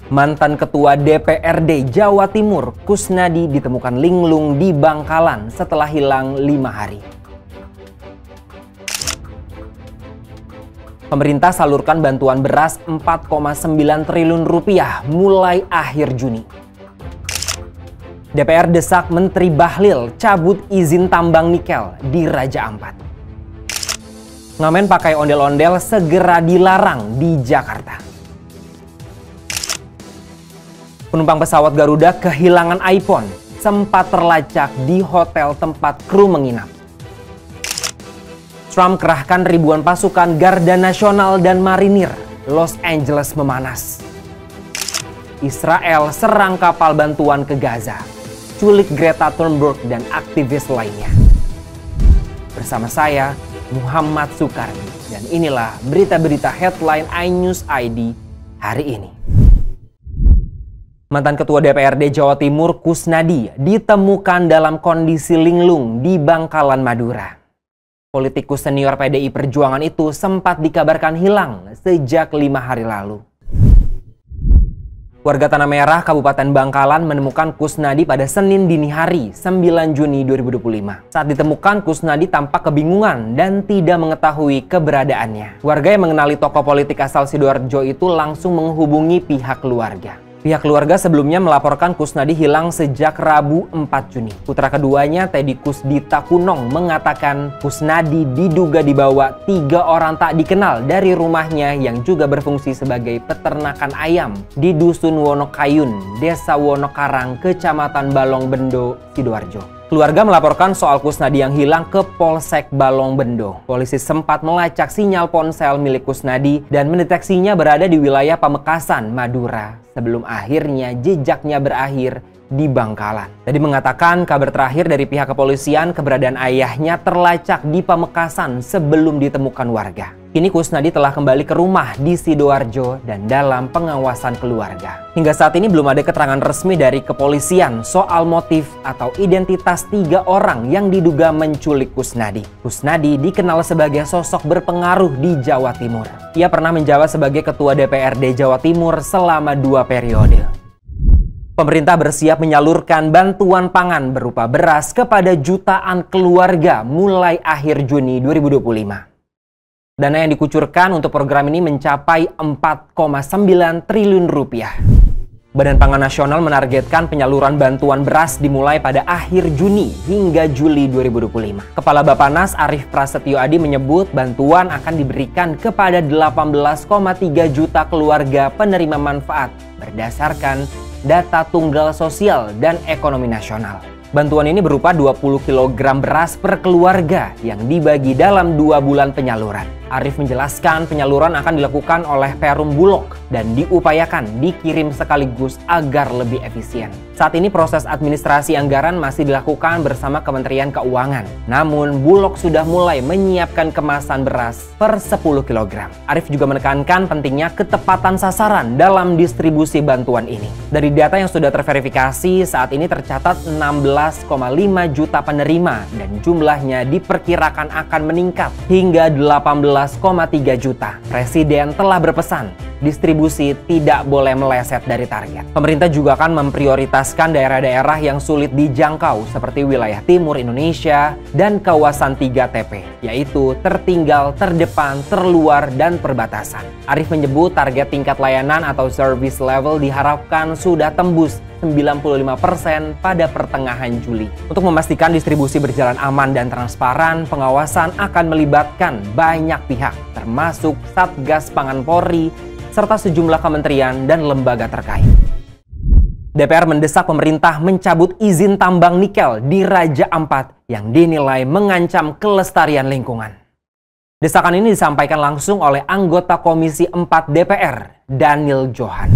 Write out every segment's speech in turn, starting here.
Mantan Ketua DPRD Jawa Timur, Kusnadi, ditemukan linglung di Bangkalan setelah hilang 5 hari. Pemerintah salurkan bantuan beras 4,9 triliun rupiah mulai akhir Juni. DPR desak Menteri Bahlil cabut izin tambang nikel di Raja Ampat. Ngamen pakai ondel-ondel segera dilarang di Jakarta. Penumpang pesawat Garuda kehilangan iPhone, sempat terlacak di hotel tempat kru menginap. Trump kerahkan ribuan pasukan Garda Nasional dan Marinir, Los Angeles memanas. Israel serang kapal bantuan ke Gaza, culik Greta Thunberg dan aktivis lainnya. Bersama saya, Muhammad Sukardi, dan inilah berita-berita headline iNews ID hari ini. Mantan Ketua DPRD Jawa Timur Kusnadi ditemukan dalam kondisi linglung di Bangkalan, Madura. Politikus senior PDI Perjuangan itu sempat dikabarkan hilang sejak 5 hari lalu. Warga Tanah Merah, Kabupaten Bangkalan menemukan Kusnadi pada Senin dini hari 9 Juni 2025. Saat ditemukan, Kusnadi tampak kebingungan dan tidak mengetahui keberadaannya. Warga yang mengenali tokoh politik asal Sidoarjo itu langsung menghubungi pihak keluarga. Pihak keluarga sebelumnya melaporkan Kusnadi hilang sejak Rabu 4 Juni. Putra keduanya, Teddy Kusdita Kunong, mengatakan Kusnadi diduga dibawa 3 orang tak dikenal dari rumahnya yang juga berfungsi sebagai peternakan ayam di Dusun Wonokayun, Desa Wonokarang, Kecamatan Balongbendo, Sidoarjo. Keluarga melaporkan soal Kusnadi yang hilang ke Polsek Balongbendo. Polisi sempat melacak sinyal ponsel milik Kusnadi dan mendeteksinya berada di wilayah Pamekasan, Madura, sebelum akhirnya jejaknya berakhir di Bangkalan. Tadi mengatakan kabar terakhir dari pihak kepolisian keberadaan ayahnya terlacak di Pamekasan sebelum ditemukan warga. Kini Kusnadi telah kembali ke rumah di Sidoarjo dan dalam pengawasan keluarga. Hingga saat ini belum ada keterangan resmi dari kepolisian soal motif atau identitas 3 orang yang diduga menculik Kusnadi. Kusnadi dikenal sebagai sosok berpengaruh di Jawa Timur. Ia pernah menjabat sebagai Ketua DPRD Jawa Timur selama 2 periode. Pemerintah bersiap menyalurkan bantuan pangan berupa beras kepada jutaan keluarga mulai akhir Juni 2025. Dana yang dikucurkan untuk program ini mencapai 4,9 triliun rupiah. Badan Pangan Nasional menargetkan penyaluran bantuan beras dimulai pada akhir Juni hingga Juli 2025. Kepala Bappenas Arief Prasetyo Adi menyebut bantuan akan diberikan kepada 18,3 juta keluarga penerima manfaat berdasarkan data tunggal sosial dan ekonomi nasional. Bantuan ini berupa 20 kg beras per keluarga yang dibagi dalam 2 bulan penyaluran. Arief menjelaskan penyaluran akan dilakukan oleh Perum Bulog dan diupayakan dikirim sekaligus agar lebih efisien. Saat ini proses administrasi anggaran masih dilakukan bersama Kementerian Keuangan. Namun Bulog sudah mulai menyiapkan kemasan beras per 10 kg. Arief juga menekankan pentingnya ketepatan sasaran dalam distribusi bantuan ini. Dari data yang sudah terverifikasi, saat ini tercatat 16,5 juta penerima dan jumlahnya diperkirakan akan meningkat hingga 18,3 juta. Presiden telah berpesan distribusi tidak boleh meleset dari target. Pemerintah juga akan memprioritaskan daerah-daerah yang sulit dijangkau seperti wilayah timur Indonesia dan kawasan 3TP, yaitu tertinggal, terdepan, terluar, dan perbatasan. Arief menyebut target tingkat layanan atau service level diharapkan sudah tembus 95% pada pertengahan Juli. Untuk memastikan distribusi berjalan aman dan transparan, pengawasan akan melibatkan banyak pihak, termasuk Satgas Pangan Polri, serta sejumlah kementerian dan lembaga terkait. DPR mendesak pemerintah mencabut izin tambang nikel di Raja Ampat yang dinilai mengancam kelestarian lingkungan. Desakan ini disampaikan langsung oleh anggota Komisi 4 DPR, Daniel Johan.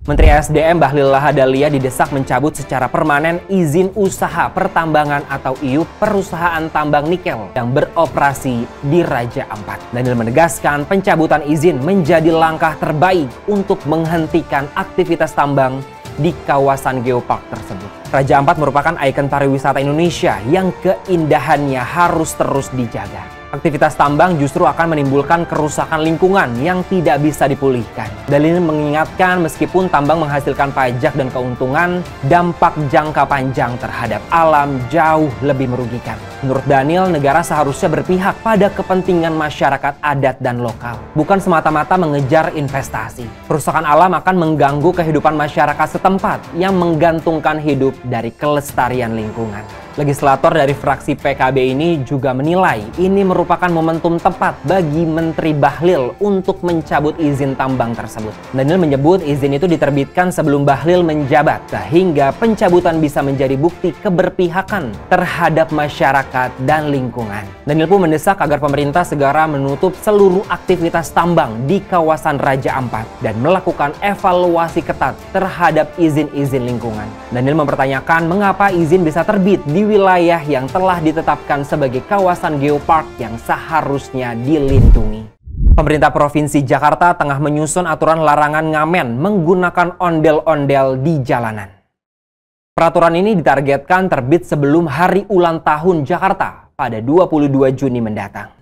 Menteri SDM Bahlil Lahadalia didesak mencabut secara permanen izin usaha pertambangan atau IUP perusahaan tambang nikel yang beroperasi di Raja Ampat. Daniel menegaskan pencabutan izin menjadi langkah terbaik untuk menghentikan aktivitas tambang di kawasan geopark tersebut. Raja Ampat merupakan ikon pariwisata Indonesia yang keindahannya harus terus dijaga. Aktivitas tambang justru akan menimbulkan kerusakan lingkungan yang tidak bisa dipulihkan. Daniel mengingatkan meskipun tambang menghasilkan pajak dan keuntungan, dampak jangka panjang terhadap alam jauh lebih merugikan. Menurut Daniel, negara seharusnya berpihak pada kepentingan masyarakat adat dan lokal, bukan semata-mata mengejar investasi. Kerusakan alam akan mengganggu kehidupan masyarakat setempat yang menggantungkan hidup dari kelestarian lingkungan. Legislator dari fraksi PKB ini juga menilai ini merupakan momentum tepat bagi Menteri Bahlil untuk mencabut izin tambang tersebut. Daniel menyebut izin itu diterbitkan sebelum Bahlil menjabat, sehingga pencabutan bisa menjadi bukti keberpihakan terhadap masyarakat dan lingkungan. Daniel pun mendesak agar pemerintah segera menutup seluruh aktivitas tambang di kawasan Raja Ampat dan melakukan evaluasi ketat terhadap izin-izin lingkungan. Daniel mempertanyakan mengapa izin bisa terbit di wilayah yang telah ditetapkan sebagai kawasan geopark yang seharusnya dilindungi. Pemerintah Provinsi Jakarta tengah menyusun aturan larangan ngamen menggunakan ondel-ondel di jalanan. Peraturan ini ditargetkan terbit sebelum hari ulang tahun Jakarta pada 22 Juni mendatang.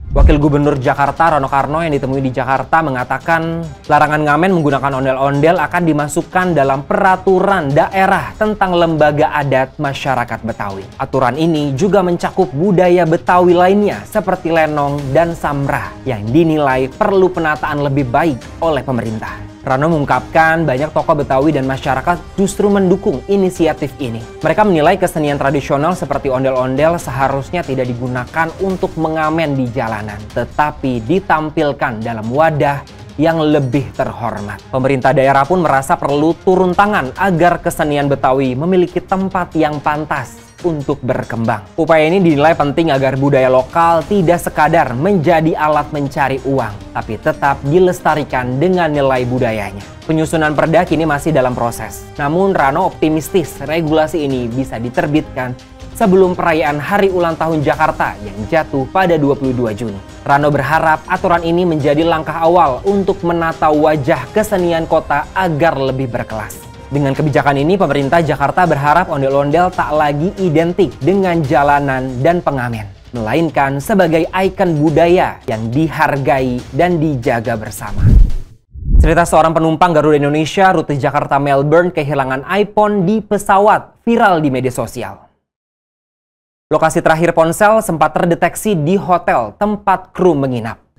Wakil Gubernur Jakarta Rano Karno yang ditemui di Jakarta mengatakan larangan ngamen menggunakan ondel-ondel akan dimasukkan dalam peraturan daerah tentang lembaga adat masyarakat Betawi. Aturan ini juga mencakup budaya Betawi lainnya seperti lenong dan samrah yang dinilai perlu penataan lebih baik oleh pemerintah. Rano mengungkapkan banyak tokoh Betawi dan masyarakat justru mendukung inisiatif ini. Mereka menilai kesenian tradisional seperti ondel-ondel seharusnya tidak digunakan untuk mengamen di jalanan, tetapi ditampilkan dalam wadah yang lebih terhormat. Pemerintah daerah pun merasa perlu turun tangan agar kesenian Betawi memiliki tempat yang pantas untuk berkembang. Upaya ini dinilai penting agar budaya lokal tidak sekadar menjadi alat mencari uang, tapi tetap dilestarikan dengan nilai budayanya. Penyusunan perda kini masih dalam proses. Namun Rano optimistis regulasi ini bisa diterbitkan sebelum perayaan Hari Ulang Tahun Jakarta yang jatuh pada 22 Juni. Rano berharap aturan ini menjadi langkah awal untuk menata wajah kesenian kota agar lebih berkelas. Dengan kebijakan ini, pemerintah Jakarta berharap ondel-ondel tak lagi identik dengan jalanan dan pengamen, melainkan sebagai ikon budaya yang dihargai dan dijaga bersama. Cerita seorang penumpang Garuda Indonesia rute Jakarta-Melbourne kehilangan iPhone di pesawat viral di media sosial. Lokasi terakhir ponsel sempat terdeteksi di hotel tempat kru menginap.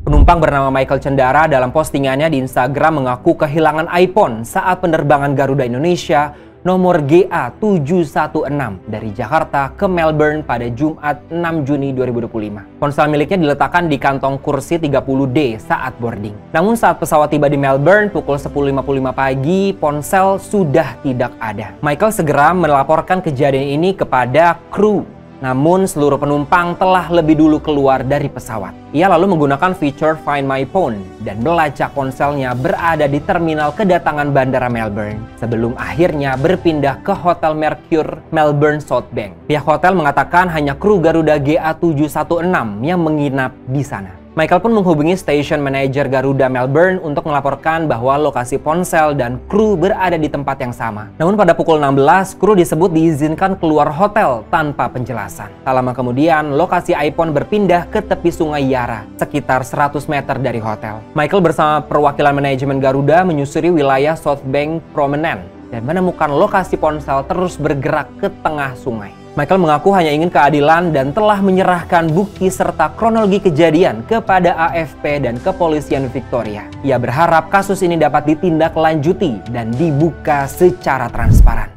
Penumpang bernama Michael Cendara dalam postingannya di Instagram mengaku kehilangan iPhone saat penerbangan Garuda Indonesia nomor GA716 dari Jakarta ke Melbourne pada Jumat 6 Juni 2025. Ponsel miliknya diletakkan di kantong kursi 30D saat boarding. Namun saat pesawat tiba di Melbourne pukul 10.55 pagi, ponsel sudah tidak ada. Michael segera melaporkan kejadian ini kepada kru. Namun seluruh penumpang telah lebih dulu keluar dari pesawat. Ia lalu menggunakan fitur Find My Phone dan melacak ponselnya berada di terminal kedatangan Bandara Melbourne sebelum akhirnya berpindah ke Hotel Mercure Melbourne South Bank. Pihak hotel mengatakan hanya kru Garuda GA716 yang menginap di sana. Michael pun menghubungi station manager Garuda Melbourne untuk melaporkan bahwa lokasi ponsel dan kru berada di tempat yang sama. Namun pada pukul 16, kru disebut diizinkan keluar hotel tanpa penjelasan. Tak lama kemudian, lokasi iPhone berpindah ke tepi Sungai Yara, sekitar 100 meter dari hotel. Michael bersama perwakilan manajemen Garuda menyusuri wilayah South Bank Promenade dan menemukan lokasi ponsel terus bergerak ke tengah sungai. Michael mengaku hanya ingin keadilan dan telah menyerahkan bukti serta kronologi kejadian kepada AFP dan kepolisian Victoria. Ia berharap kasus ini dapat ditindaklanjuti dan dibuka secara transparan.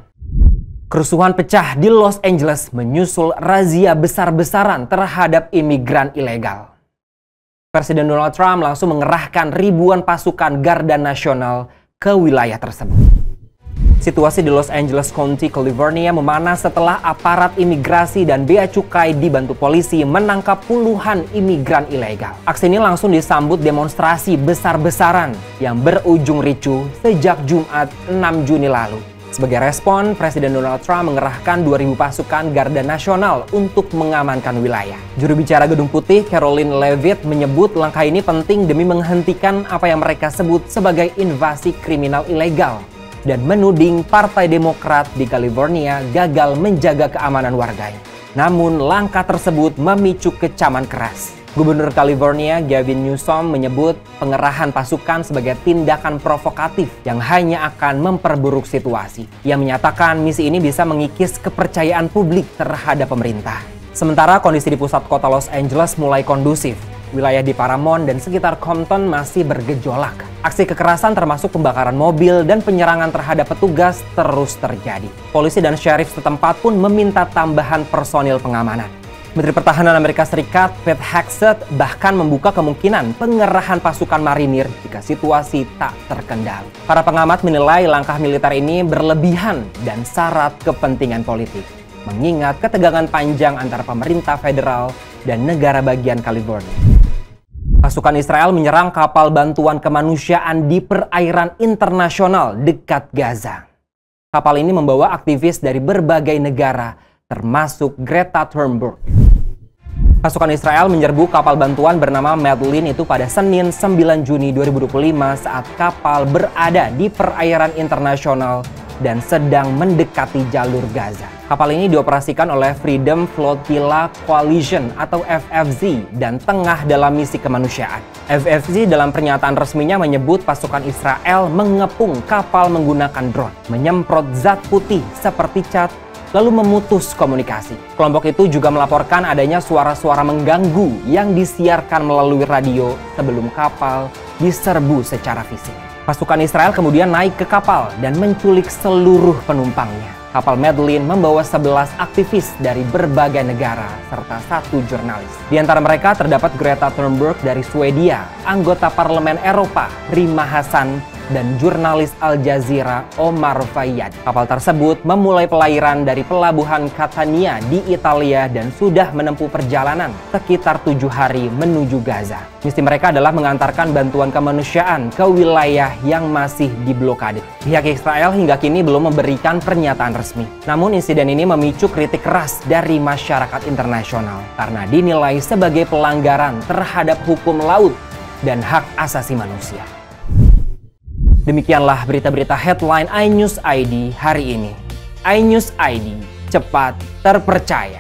Kerusuhan pecah di Los Angeles menyusul razia besar-besaran terhadap imigran ilegal. Presiden Donald Trump langsung mengerahkan ribuan pasukan Garda Nasional ke wilayah tersebut. Situasi di Los Angeles County, California memanas setelah aparat imigrasi dan bea cukai dibantu polisi menangkap puluhan imigran ilegal. Aksi ini langsung disambut demonstrasi besar-besaran yang berujung ricuh sejak Jumat 6 Juni lalu. Sebagai respon, Presiden Donald Trump mengerahkan 2.000 pasukan Garda Nasional untuk mengamankan wilayah. Juru bicara Gedung Putih, Caroline Leavitt, menyebut langkah ini penting demi menghentikan apa yang mereka sebut sebagai invasi kriminal ilegal dan menuding Partai Demokrat di California gagal menjaga keamanan warganya. Namun langkah tersebut memicu kecaman keras. Gubernur California Gavin Newsom menyebut pengerahan pasukan sebagai tindakan provokatif yang hanya akan memperburuk situasi. Ia menyatakan misi ini bisa mengikis kepercayaan publik terhadap pemerintah. Sementara kondisi di pusat kota Los Angeles mulai kondusif. Wilayah di Paramount dan sekitar Compton masih bergejolak. Aksi kekerasan termasuk pembakaran mobil dan penyerangan terhadap petugas terus terjadi. Polisi dan sheriff setempat pun meminta tambahan personil pengamanan. Menteri Pertahanan Amerika Serikat Pete Hegseth bahkan membuka kemungkinan pengerahan pasukan marinir jika situasi tak terkendali. Para pengamat menilai langkah militer ini berlebihan dan syarat kepentingan politik, mengingat ketegangan panjang antara pemerintah federal dan negara bagian California. Pasukan Israel menyerang kapal bantuan kemanusiaan di perairan internasional dekat Gaza. Kapal ini membawa aktivis dari berbagai negara, termasuk Greta Thunberg. Pasukan Israel menyerbu kapal bantuan bernama Medlin itu pada Senin 9 Juni 2025 saat kapal berada di perairan internasional dan sedang mendekati jalur Gaza. Kapal ini dioperasikan oleh Freedom Flotilla Coalition atau FFZ dan tengah dalam misi kemanusiaan. FFZ dalam pernyataan resminya menyebut pasukan Israel mengepung kapal menggunakan drone, menyemprot zat putih seperti cat, lalu memutus komunikasi. Kelompok itu juga melaporkan adanya suara-suara mengganggu yang disiarkan melalui radio sebelum kapal diserbu secara fisik. Pasukan Israel kemudian naik ke kapal dan menculik seluruh penumpangnya. Kapal Medlin membawa 11 aktivis dari berbagai negara serta 1 jurnalis. Di antara mereka terdapat Greta Thunberg dari Swedia, anggota Parlemen Eropa Rima Hassan, dan jurnalis Al Jazeera Omar Fayyad. Kapal tersebut memulai pelairan dari pelabuhan Catania di Italia dan sudah menempuh perjalanan sekitar 7 hari menuju Gaza. Misi mereka adalah mengantarkan bantuan kemanusiaan ke wilayah yang masih diblokade. Pihak Israel hingga kini belum memberikan pernyataan resmi. Namun insiden ini memicu kritik keras dari masyarakat internasional karena dinilai sebagai pelanggaran terhadap hukum laut dan hak asasi manusia. Demikianlah berita-berita headline iNews ID hari ini. iNews ID, cepat, terpercaya.